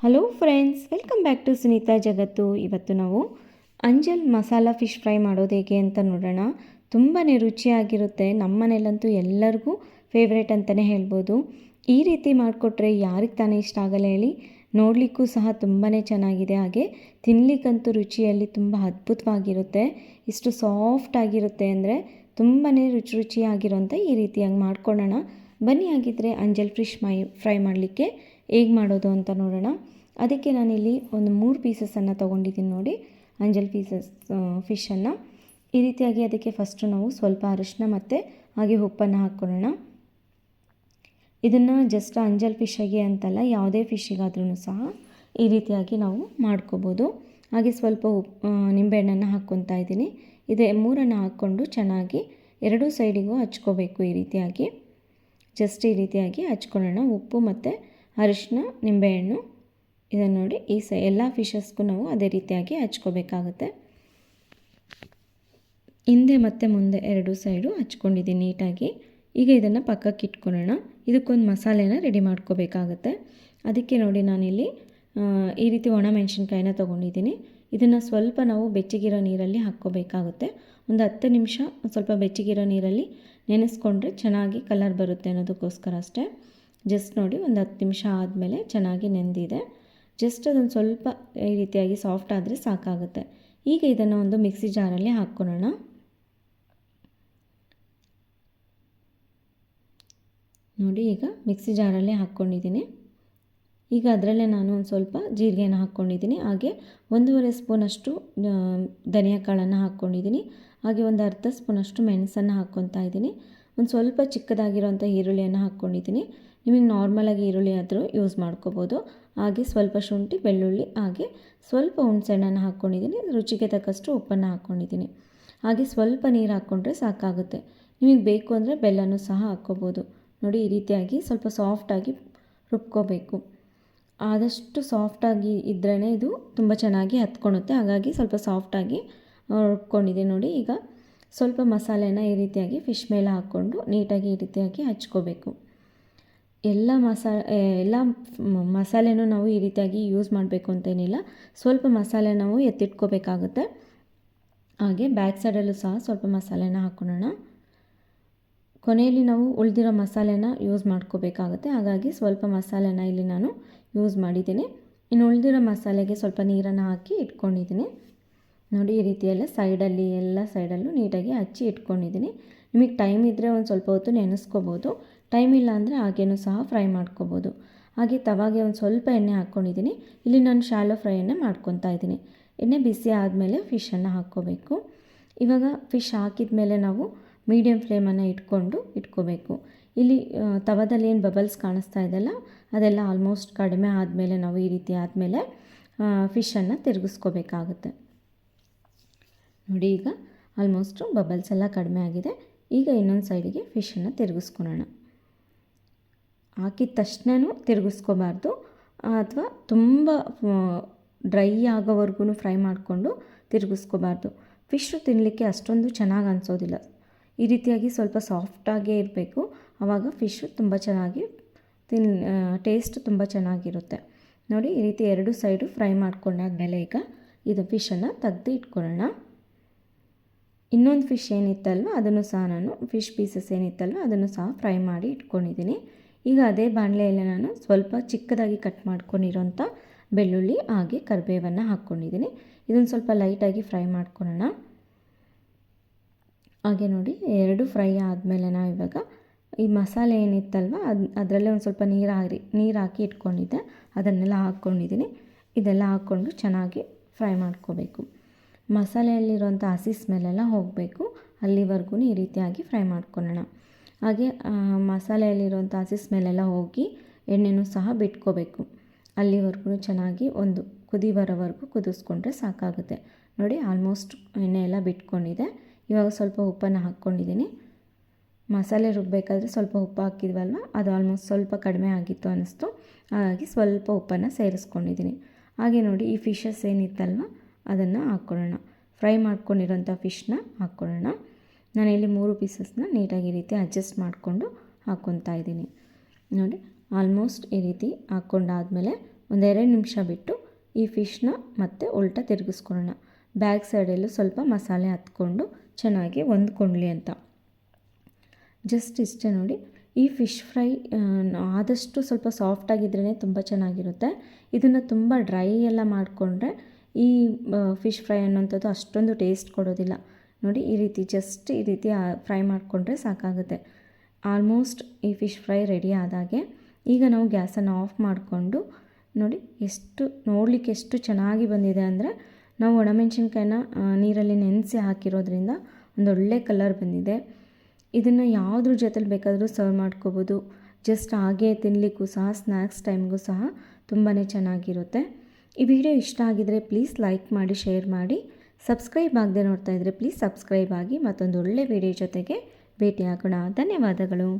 Hello friends, welcome back to Sunitha ಜಗತ್ತು. ಇವತ್ತು ನಾವು ಅಂಜಲ್ ಮಸಾಲ ಫಿಶ್ ಫ್ರೈ ಮಾಡೋದು ಹೇಗೆ ಅಂತ ನೋಡೋಣ. ತುಂಬಾ ರುಚಿಯಾಗಿರುತ್ತೆ. ನಮ್ಮ ಮನೇಲಂತೂ ಎಲ್ಲರಿಗೂ ಫೇವ್ರೇಟ್ ಅಂತಲೇ ಹೇಳ್ಬೋದು. ಈ ರೀತಿ ಮಾಡಿಕೊಟ್ರೆ ಯಾರಿಗೆ ತಾನೇ ಇಷ್ಟ ಆಗಲ್ಲ ಹೇಳಿ. ನೋಡಲಿಕ್ಕೂ ಸಹ ತುಂಬಾ ಚೆನ್ನಾಗಿದೆ, ಹಾಗೆ ತಿನ್ನಲಿಕ್ಕಂತೂ ರುಚಿಯಲ್ಲಿ ತುಂಬ ಅದ್ಭುತವಾಗಿರುತ್ತೆ. ಇಷ್ಟು ಸಾಫ್ಟ್ ಆಗಿರುತ್ತೆ ಅಂದರೆ ತುಂಬಾ ರುಚಿಯಾಗಿರೋಂಥ ಈ ರೀತಿಯಾಗಿ ಮಾಡ್ಕೊಳ್ಳೋಣ. ಬನ್ನಿ ಆಗಿದ್ದರೆ ಅಂಜಲ್ ಫಿಶ್ ಫ್ರೈ ಮಾಡಲಿಕ್ಕೆ ಹೇಗೆ ಮಾಡೋದು ಅಂತ ನೋಡೋಣ. ಅದಕ್ಕೆ ನಾನಿಲ್ಲಿ ಒಂದು 3 ಪೀಸಸನ್ನು ತೊಗೊಂಡಿದ್ದೀನಿ ನೋಡಿ, ಅಂಜಲ್ ಫಿಶನ್ನು. ಈ ರೀತಿಯಾಗಿ ಅದಕ್ಕೆ ಫಸ್ಟು ನಾವು ಸ್ವಲ್ಪ ಅರಿಶಿನ ಮತ್ತು ಹಾಗೆ ಉಪ್ಪನ್ನು ಹಾಕ್ಕೊಳ್ಳೋಣ. ಇದನ್ನು ಜಸ್ಟ್ ಅಂಜಲ್ ಫಿಶ್ಶಿಗೆ ಅಂತಲ್ಲ, ಯಾವುದೇ ಫಿಶ್ಶಿಗಾದ್ರೂ ಸಹ ಈ ರೀತಿಯಾಗಿ ನಾವು ಮಾಡ್ಕೋಬೋದು. ಹಾಗೆ ಸ್ವಲ್ಪ ನಿಂಬೆಹಣ್ಣನ್ನು ಹಾಕ್ಕೊತಾ ಇದ್ದೀನಿ. ಇದೇ 3 ಹಾಕ್ಕೊಂಡು ಚೆನ್ನಾಗಿ 2 ಸೈಡಿಗೂ ಹಚ್ಕೋಬೇಕು. ಈ ರೀತಿಯಾಗಿ ಜಸ್ಟ್ ಈ ರೀತಿಯಾಗಿ ಹಚ್ಕೊಳ್ಳೋಣ. ಉಪ್ಪು ಮತ್ತು ಅರಿಶಿನ, ನಿಂಬೆಹಣ್ಣು ಇದನ್ನು ನೋಡಿ ಎಲ್ಲ ಫಿಶಸ್ಗೂ ನಾವು ಅದೇ ರೀತಿಯಾಗಿ ಹಚ್ಕೋಬೇಕಾಗುತ್ತೆ. ಹಿಂದೆ ಮತ್ತು ಮುಂದೆ 2 ಸೈಡು ಹಚ್ಕೊಂಡಿದ್ದೀನಿ ನೀಟಾಗಿ. ಈಗ ಇದನ್ನು ಪಕ್ಕಕ್ಕೆ ಇಟ್ಕೊಳ್ಳೋಣ. ಇದಕ್ಕೊಂದು ಮಸಾಲೆನ ರೆಡಿ ಮಾಡ್ಕೋಬೇಕಾಗುತ್ತೆ. ಅದಕ್ಕೆ ನೋಡಿ ನಾನಿಲ್ಲಿ ಈ ರೀತಿ ಒಣಮೆಣಸಿನ್ಕಾಯಿನ ತೊಗೊಂಡಿದ್ದೀನಿ. ಇದನ್ನು ಸ್ವಲ್ಪ ನಾವು ಬೆಚ್ಚಗಿರೋ ನೀರಲ್ಲಿ ಹಾಕ್ಕೋಬೇಕಾಗುತ್ತೆ. ಒಂದು 10 ನಿಮಿಷ ಸ್ವಲ್ಪ ಬೆಚ್ಚಗಿರೋ ನೀರಲ್ಲಿ ನೆನೆಸ್ಕೊಂಡ್ರೆ ಚೆನ್ನಾಗಿ ಕಲರ್ ಬರುತ್ತೆ ಅನ್ನೋದಕ್ಕೋಸ್ಕರ ಅಷ್ಟೇ. ಜಸ್ಟ್ ನೋಡಿ ಒಂದು 10 ನಿಮಿಷ ಆದಮೇಲೆ ಚೆನ್ನಾಗಿ ನೆಂದಿದೆ. ಜಸ್ಟ್ ಅದೊಂದು ಸ್ವಲ್ಪ ಈ ರೀತಿಯಾಗಿ ಸಾಫ್ಟ್ ಆದರೆ ಸಾಕಾಗುತ್ತೆ. ಈಗ ಇದನ್ನು ಒಂದು ಮಿಕ್ಸಿ ಜಾರಲ್ಲಿ ಹಾಕ್ಕೊಳ್ಳೋಣ. ನೋಡಿ ಈಗ ಮಿಕ್ಸಿ ಜಾರಲ್ಲಿ ಹಾಕ್ಕೊಂಡಿದ್ದೀನಿ. ಈಗ ಅದರಲ್ಲೇ ನಾನು ಒಂದು ಸ್ವಲ್ಪ ಜೀರಿಗೆನ ಹಾಕ್ಕೊಂಡಿದ್ದೀನಿ. ಹಾಗೆ 1.5 ಸ್ಪೂನಷ್ಟು ಧನಿಯಾ ಕಾಳನ್ನು ಹಾಕ್ಕೊಂಡಿದ್ದೀನಿ. ಹಾಗೆ ಒಂದು ಅರ್ಧ ಸ್ಪೂನಷ್ಟು ಮೆಣಸನ್ನು ಹಾಕ್ಕೊತಾ ಇದ್ದೀನಿ. ಒಂದು ಸ್ವಲ್ಪ ಚಿಕ್ಕದಾಗಿರೋಂಥ ಈರುಳ್ಳಿಯನ್ನು ಹಾಕ್ಕೊಂಡಿದ್ದೀನಿ. ನಿಮಗೆ ನಾರ್ಮಲಾಗಿ ಈರುಳ್ಳಿ ಆದರೂ ಯೂಸ್ ಮಾಡ್ಕೋಬೋದು. ಹಾಗೆ ಸ್ವಲ್ಪ ಶುಂಠಿ, ಬೆಳ್ಳುಳ್ಳಿ, ಹಾಗೆ ಸ್ವಲ್ಪ ಹುಣಸೆಹಣ್ಣನ್ನು ಹಾಕ್ಕೊಂಡಿದ್ದೀನಿ. ರುಚಿಗೆ ತಕ್ಕಷ್ಟು ಉಪ್ಪನ್ನು ಹಾಕ್ಕೊಂಡಿದ್ದೀನಿ. ಹಾಗೆ ಸ್ವಲ್ಪ ನೀರು ಹಾಕ್ಕೊಂಡ್ರೆ ಸಾಕಾಗುತ್ತೆ. ನಿಮಗೆ ಬೇಕು ಅಂದರೆ ಬೆಲ್ಲನೂ ಸಹ ಹಾಕ್ಕೋಬೋದು. ನೋಡಿ ಈ ರೀತಿಯಾಗಿ ಸ್ವಲ್ಪ ಸಾಫ್ಟಾಗಿ ರುಬ್ಕೋಬೇಕು. ಆದಷ್ಟು ಸಾಫ್ಟಾಗಿ ಇದ್ರೇ ಇದು ತುಂಬ ಚೆನ್ನಾಗಿ ಹತ್ಕೊಳುತ್ತೆ. ಹಾಗಾಗಿ ಸ್ವಲ್ಪ ಸಾಫ್ಟಾಗಿ ರುಬ್ಕೊಂಡಿದ್ದೀನಿ ನೋಡಿ. ಈಗ ಸ್ವಲ್ಪ ಮಸಾಲೆನ ಈ ರೀತಿಯಾಗಿ ಫಿಶ್ ಮೇಲೆ ಹಾಕ್ಕೊಂಡು ನೀಟಾಗಿ ಈ ರೀತಿಯಾಗಿ ಹಚ್ಕೋಬೇಕು. ಎಲ್ಲ ಮಸಾಲೆನೂ ನಾವು ಈ ರೀತಿಯಾಗಿ ಯೂಸ್ ಮಾಡಬೇಕು ಅಂತೇನಿಲ್ಲ. ಸ್ವಲ್ಪ ಮಸಾಲೆ ನಾವು ಎತ್ತಿಟ್ಕೋಬೇಕಾಗುತ್ತೆ. ಹಾಗೆ ಬ್ಯಾಕ್ ಸೈಡಲ್ಲೂ ಸಹ ಸ್ವಲ್ಪ ಮಸಾಲೆನ ಹಾಕ್ಕೊಳ್ಳೋಣ. ಕೊನೆಯಲ್ಲಿ ನಾವು ಉಳಿದಿರೋ ಮಸಾಲೆನ ಯೂಸ್ ಮಾಡ್ಕೋಬೇಕಾಗುತ್ತೆ. ಹಾಗಾಗಿ ಸ್ವಲ್ಪ ಮಸಾಲೆನ ಇಲ್ಲಿ ನಾನು ಯೂಸ್ ಮಾಡಿದ್ದೀನಿ. ಇನ್ನು ಉಳಿದಿರೋ ಮಸಾಲೆಗೆ ಸ್ವಲ್ಪ ನೀರನ್ನು ಹಾಕಿ ಇಟ್ಕೊಂಡಿದ್ದೀನಿ. ನೋಡಿ ಈ ರೀತಿ ಎಲ್ಲ ಸೈಡಲ್ಲೂ ನೀಟಾಗಿ ಹಚ್ಚಿ ಇಟ್ಕೊಂಡಿದ್ದೀನಿ. ನಿಮಗೆ ಟೈಮ್ ಇದ್ದರೆ ಒಂದು ಸ್ವಲ್ಪ ಹೊತ್ತು ನೆನೆಸ್ಕೋಬೋದು. ಟೈಮ್ ಇಲ್ಲ ಅಂದರೆ ಹಾಗೇನೂ ಸಹ ಫ್ರೈ ಮಾಡ್ಕೋಬೋದು. ಹಾಗೆ ತವಾಗೆ ಒಂದು ಸ್ವಲ್ಪ ಎಣ್ಣೆ ಹಾಕ್ಕೊಂಡಿದ್ದೀನಿ. ಇಲ್ಲಿ ನಾನು ಶಾಲೋ ಫ್ರೈಯನ್ನು ಮಾಡ್ಕೊತಾ ಇದ್ದೀನಿ. ಎಣ್ಣೆ ಬಿಸಿ ಆದಮೇಲೆ ಫಿಶನ್ನು ಹಾಕ್ಕೋಬೇಕು. ಇವಾಗ ಫಿಶ್ ಹಾಕಿದ ಮೇಲೆ ನಾವು ಮೀಡಿಯಮ್ ಫ್ಲೇಮನ್ನು ಇಟ್ಕೋಬೇಕು. ಇಲ್ಲಿ ತವದಲ್ಲಿ ಏನು ಬಬಲ್ಸ್ ಕಾಣಿಸ್ತಾ ಇದೆಯಲ್ಲ, ಅದೆಲ್ಲ ಆಲ್ಮೋಸ್ಟ್ ಕಡಿಮೆ ಆದಮೇಲೆ ನಾವು ಈ ರೀತಿ ಆದಮೇಲೆ ಫಿಶನ್ನು ತಿರುಗಿಸ್ಕೋಬೇಕಾಗುತ್ತೆ. ನೋಡಿ ಈಗ ಆಲ್ಮೋಸ್ಟು ಬಬಲ್ಸ್ ಎಲ್ಲ ಕಡಿಮೆ ಆಗಿದೆ. ಈಗ ಇನ್ನೊಂದು ಸೈಡಿಗೆ ಫಿಶನ್ನು ತಿರುಗಿಸ್ಕೊಳ್ಳೋಣ. ಹಾಕಿದ ತಕ್ಷಣವೂ ತಿರುಗಿಸ್ಕೋಬಾರ್ದು, ಅಥವಾ ತುಂಬ ಡ್ರೈ ಆಗೋವರೆಗೂ ಫ್ರೈ ಮಾಡಿಕೊಂಡು ತಿರುಗಿಸ್ಕೋಬಾರ್ದು. ಫಿಶ್ಶು ತಿನ್ನಲಿಕ್ಕೆ ಅಷ್ಟೊಂದು ಚೆನ್ನಾಗಿ ಅನಿಸೋದಿಲ್ಲ. ಈ ರೀತಿಯಾಗಿ ಸ್ವಲ್ಪ ಸಾಫ್ಟಾಗೇ ಇರಬೇಕು. ಆವಾಗ ಫಿಶ್ಶು ತುಂಬ ಚೆನ್ನಾಗಿ ಟೇಸ್ಟ್ ತುಂಬ ಚೆನ್ನಾಗಿರುತ್ತೆ. ನೋಡಿ ಈ ರೀತಿ 2 ಸೈಡು ಫ್ರೈ ಮಾಡ್ಕೊಂಡಾದ್ಮೇಲೆ ಈಗ ಇದು ಫಿಶನ್ನು ತೆಗೆದು ಇಟ್ಕೊಳ್ಳೋಣ. ಇನ್ನೊಂದು ಫಿಶ್ ಏನಿತ್ತಲ್ವ ಅದನ್ನು ಸಹ ನಾನು ಫಿಶ್ ಪೀಸಸ್ ಏನಿತ್ತಲ್ವ ಅದನ್ನು ಸಹ ಫ್ರೈ ಮಾಡಿ ಇಟ್ಕೊಂಡಿದ್ದೀನಿ. ಈಗ ಅದೇ ಬಾಣಲೆಯಲ್ಲಿ ನಾನು ಸ್ವಲ್ಪ ಚಿಕ್ಕದಾಗಿ ಕಟ್ ಮಾಡ್ಕೊಂಡಿರೋಂಥ ಬೆಳ್ಳುಳ್ಳಿ ಹಾಗೆ ಕರಿಬೇವನ್ನು ಹಾಕ್ಕೊಂಡಿದ್ದೀನಿ. ಇದನ್ನು ಸ್ವಲ್ಪ ಲೈಟಾಗಿ ಫ್ರೈ ಮಾಡ್ಕೊಳ್ಳೋಣ. ಹಾಗೆ ನೋಡಿ 2 ಫ್ರೈ ಆದಮೇಲೆ ನಾವು ಇವಾಗ ಈ ಮಸಾಲೆ ಏನಿತ್ತಲ್ವ ಅದರಲ್ಲೇ ಒಂದು ಸ್ವಲ್ಪ ನೀರು ಹಾಕಿ ಇಟ್ಕೊಂಡಿದ್ದೆ, ಅದನ್ನೆಲ್ಲ ಹಾಕ್ಕೊಂಡಿದ್ದೀನಿ. ಇದೆಲ್ಲ ಹಾಕ್ಕೊಂಡು ಚೆನ್ನಾಗಿ ಫ್ರೈ ಮಾಡ್ಕೋಬೇಕು. ಮಸಾಲೆಯಲ್ಲಿರುವಂಥ ಹಸಿ ಸ್ಮೆಲ್ಲೆಲ್ಲ ಹೋಗಬೇಕು, ಅಲ್ಲಿವರೆಗೂ ಈ ರೀತಿಯಾಗಿ ಫ್ರೈ ಮಾಡ್ಕೊಳ್ಳೋಣ. ಹಾಗೆ ಮಸಾಲೆಯಲ್ಲಿರುವಂಥ ಹಸಿ ಸ್ಮೆಲ್ಲೆಲ್ಲ ಹೋಗಿ ಎಣ್ಣೆನೂ ಸಹ ಬಿಟ್ಕೋಬೇಕು. ಅಲ್ಲಿವರೆಗೂ ಚೆನ್ನಾಗಿ ಒಂದು ಕುದಿ ಬರೋವರೆಗೂ ಕುದಿಸ್ಕೊಂಡ್ರೆ ಸಾಕಾಗುತ್ತೆ. ನೋಡಿ ಆಲ್ಮೋಸ್ಟ್ ಎಣ್ಣೆ ಎಲ್ಲ ಬಿಟ್ಕೊಂಡಿದೆ. ಇವಾಗ ಸ್ವಲ್ಪ ಉಪ್ಪನ್ನು ಹಾಕ್ಕೊಂಡಿದ್ದೀನಿ. ಮಸಾಲೆ ರುಬ್ಬಬೇಕಾದ್ರೆ ಸ್ವಲ್ಪ ಉಪ್ಪು ಹಾಕಿದ್ವಲ್ವ, ಅದು ಆಲ್ಮೋಸ್ಟ್ ಸ್ವಲ್ಪ ಕಡಿಮೆ ಆಗಿತ್ತು ಅನ್ನಿಸ್ತು. ಹಾಗಾಗಿ ಸ್ವಲ್ಪ ಉಪ್ಪನ್ನು ಸೇರಿಸ್ಕೊಂಡಿದ್ದೀನಿ. ಹಾಗೆ ನೋಡಿ ಈ ಫಿಶಸ್ ಏನಿತ್ತಲ್ವ ಅದನ್ನು ಹಾಕ್ಕೊಳ್ಳೋಣ. ಫ್ರೈ ಮಾಡ್ಕೊಂಡಿರೋಂಥ ಫಿಶ್ನ ಹಾಕ್ಕೊಳ್ಳೋಣ. ನಾನಿಲ್ಲಿ 3 ಪೀಸಸ್ನ ನೀಟಾಗಿ ಈ ರೀತಿ ಅಡ್ಜಸ್ಟ್ ಮಾಡಿಕೊಂಡು ಹಾಕ್ಕೊತಾ ಇದ್ದೀನಿ. ನೋಡಿ ಆಲ್ಮೋಸ್ಟ್ ಈ ರೀತಿ ಹಾಕ್ಕೊಂಡಾದಮೇಲೆ ಒಂದೆರಡು ನಿಮಿಷ ಬಿಟ್ಟು ಈ ಫಿಶ್ನ ಮತ್ತೆ ಉಲ್ಟಾ ತಿರುಗಿಸ್ಕೊಳ್ಳೋಣ. ಬ್ಯಾಕ್ ಸೈಡಲ್ಲೂ ಸ್ವಲ್ಪ ಮಸಾಲೆ ಹತ್ಕೊಂಡು ಚೆನ್ನಾಗಿ ಹೊಂದ್ಕೊಳ್ಳಿ ಅಂತ. ಜಸ್ಟ್ ಇಷ್ಟೇ ನೋಡಿ. ಈ ಫಿಶ್ ಫ್ರೈ ಆದಷ್ಟು ಸ್ವಲ್ಪ ಸಾಫ್ಟಾಗಿದ್ರೇ ತುಂಬ ಚೆನ್ನಾಗಿರುತ್ತೆ. ಇದನ್ನು ತುಂಬ ಡ್ರೈ ಎಲ್ಲ ಮಾಡಿಕೊಂಡ್ರೆ ಈ ಫಿಶ್ ಫ್ರೈ ಅನ್ನೋಂಥದ್ದು ಅಷ್ಟೊಂದು ಟೇಸ್ಟ್ ಕೊಡೋದಿಲ್ಲ. ನೋಡಿ ಈ ರೀತಿ ಜಸ್ಟ್ ಈ ರೀತಿ ಫ್ರೈ ಮಾಡಿಕೊಂಡ್ರೆ ಸಾಕಾಗುತ್ತೆ. ಆಲ್ಮೋಸ್ಟ್ ಈ ಫಿಶ್ ಫ್ರೈ ರೆಡಿ ಆದಾಗೆ ಈಗ ನಾವು ಗ್ಯಾಸನ್ನು ಆಫ್ ಮಾಡಿಕೊಂಡು ನೋಡಿ ನೋಡಲಿಕ್ಕೆ ಎಷ್ಟು ಚೆನ್ನಾಗಿ ಬಂದಿದೆ ಅಂದರೆ, ನಾವು ಒಣಮೆಣಸಿನ್ಕಾಯಿನ ನೀರಲ್ಲಿ ನೆನೆಸಿ ಹಾಕಿರೋದ್ರಿಂದ ಒಂದೊಳ್ಳೆ ಕಲರ್ ಬಂದಿದೆ. ಇದನ್ನು ಯಾವುದ್ರ ಜೊತೆಲಿ ಬೇಕಾದರೂ ಸರ್ವ್ ಮಾಡ್ಕೋಬೋದು. ಜಸ್ಟ್ ಹಾಗೆ ತಿನ್ನಲಿಕ್ಕೂ ಸಹ, ಸ್ನ್ಯಾಕ್ಸ್ ಟೈಮ್ಗೂ ಸಹ ತುಂಬಾ ಚೆನ್ನಾಗಿರುತ್ತೆ. ಈ ವಿಡಿಯೋ ಇಷ್ಟ ಆಗಿದರೆ ಪ್ಲೀಸ್ ಲೈಕ್ ಮಾಡಿ, ಶೇರ್ ಮಾಡಿ. ಸಬ್ಸ್ಕ್ರೈಬ್ ಆಗದೆ ನೋಡ್ತಾ ಇದ್ದರೆ ಪ್ಲೀಸ್ ಸಬ್ಸ್ಕ್ರೈಬ್ ಆಗಿ. ಮತ್ತೊಂದು ಒಳ್ಳೆ ವಿಡಿಯೋ ಜೊತೆಗೆ ಭೇಟಿಯಾಗೋಣ. ಧನ್ಯವಾದಗಳು.